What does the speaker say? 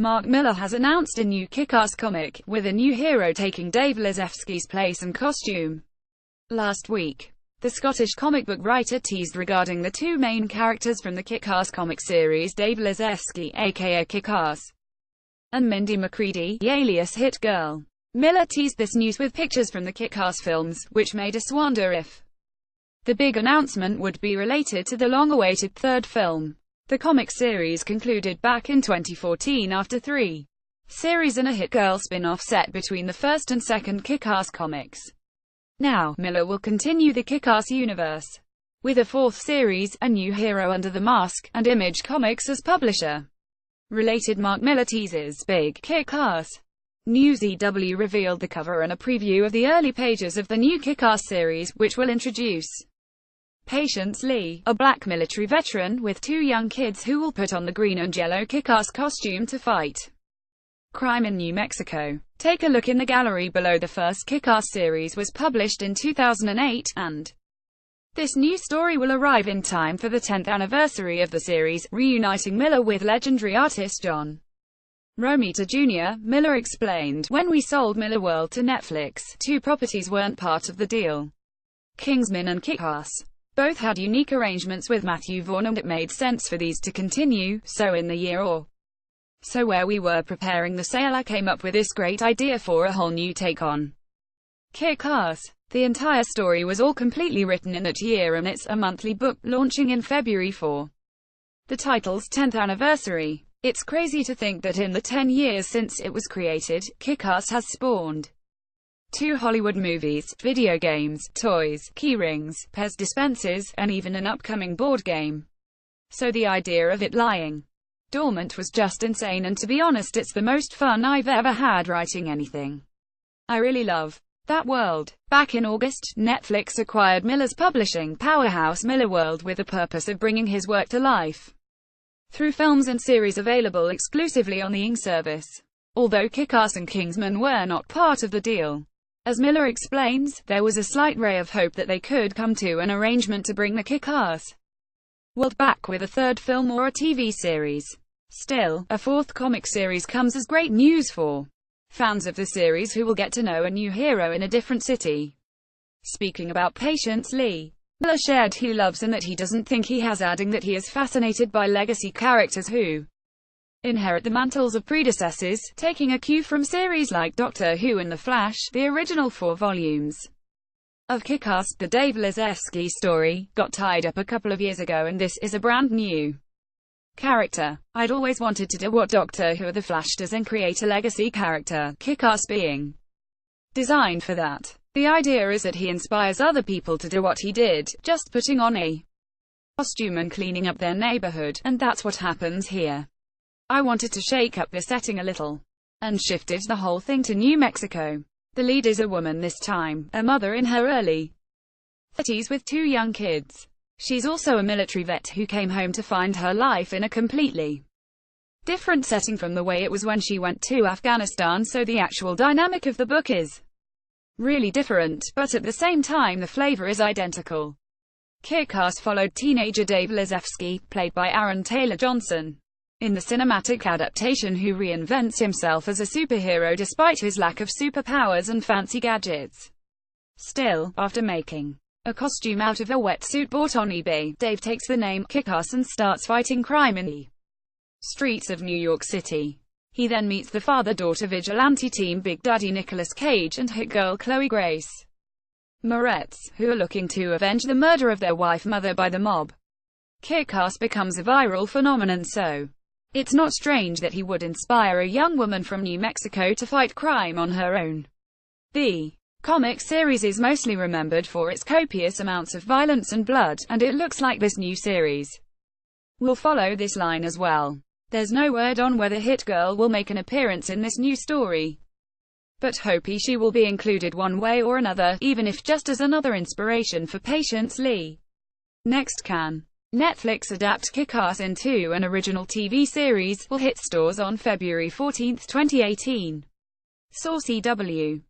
Mark Millar has announced a new Kickass comic, with a new hero taking Dave Lazewski's place and costume. Last week, the Scottish comic book writer teased regarding the two main characters from the Kickass comic series, Dave Lazewski, aka Kickass, and Mindy McCready, alias Hit Girl. Millar teased this news with pictures from the Kickass films, which made us wonder if the big announcement would be related to the long-awaited third film. The comic series concluded back in 2014 after 3 series and a Hit Girl spin-off set between the first and second Kickass comics. Now, Millar will continue the Kickass universe with a fourth series, A New Hero Under the Mask, and Image Comics as publisher. Related Mark Millar teases Big Kickass News. EW revealed the cover and a preview of the early pages of the new Kickass series, which will introduce Patience Lee, a black military veteran, with two young kids who will put on the green and yellow Kickass costume to fight crime in New Mexico. Take a look in the gallery below. The first Kickass series was published in 2008, and this new story will arrive in time for the 10th anniversary of the series, reuniting Millar with legendary artist John Romita Jr. Millar explained, "When we sold Millar World to Netflix, two properties weren't part of the deal. Kingsman and Kickass both had unique arrangements with Matthew Vaughn, and it made sense for these to continue, so in the year or so where we were preparing the sale, I came up with this great idea for a whole new take on Kickass. The entire story was all completely written in that year, and it's a monthly book, launching in February for the title's 10th anniversary. It's crazy to think that in the 10 years since it was created, Kickass has spawned 2 Hollywood movies, video games, toys, keyrings, Pez dispensers, and even an upcoming board game. So the idea of it lying dormant was just insane, and to be honest, it's the most fun I've ever had writing anything. I really love that world." Back in August, Netflix acquired Millar's publishing powerhouse Millar World with the purpose of bringing his work to life through films and series available exclusively on the Ing service. Although Kickass and Kingsman were not part of the deal, as Millar explains, there was a slight ray of hope that they could come to an arrangement to bring the Kickass world back with a third film or a TV series. Still, a fourth comic series comes as great news for fans of the series, who will get to know a new hero in a different city. Speaking about Patience Lee, Millar shared he loves and that he doesn't think he has, adding that he is fascinated by legacy characters who inherit the mantles of predecessors, taking a cue from series like Doctor Who and The Flash. The original 4 volumes of Kickass, the Dave Lazewski story, got tied up a couple of years ago, and this is a brand new character. I'd always wanted to do what Doctor Who or The Flash does and create a legacy character, Kickass being designed for that. The idea is that he inspires other people to do what he did, just putting on a costume and cleaning up their neighborhood, and that's what happens here. I wanted to shake up the setting a little, and shifted the whole thing to New Mexico. The lead is a woman this time, a mother in her early 30s with 2 young kids. She's also a military vet who came home to find her life in a completely different setting from the way it was when she went to Afghanistan, so the actual dynamic of the book is really different, but at the same time the flavor is identical. Kickass followed teenager Dave Lazewski, played by Aaron Taylor Johnson, in the cinematic adaptation, who reinvents himself as a superhero despite his lack of superpowers and fancy gadgets. Still, after making a costume out of a wetsuit bought on eBay, Dave takes the name Kickass and starts fighting crime in the streets of New York City. He then meets the father-daughter vigilante team Big Daddy Nicolas Cage and Hit Girl Chloe Grace Moretz, who are looking to avenge the murder of their wife mother by the mob. Kickass becomes a viral phenomenon, so it's not strange that he would inspire a young woman from New Mexico to fight crime on her own. The comic series is mostly remembered for its copious amounts of violence and blood, and it looks like this new series will follow this line as well. There's no word on whether Hit Girl will make an appearance in this new story, but hopey she will be included one way or another, even if just as another inspiration for Patience Lee. Next, can Netflix adapt Kickass into an original TV series? Will hit stores on February 14, 2018. Source: EW.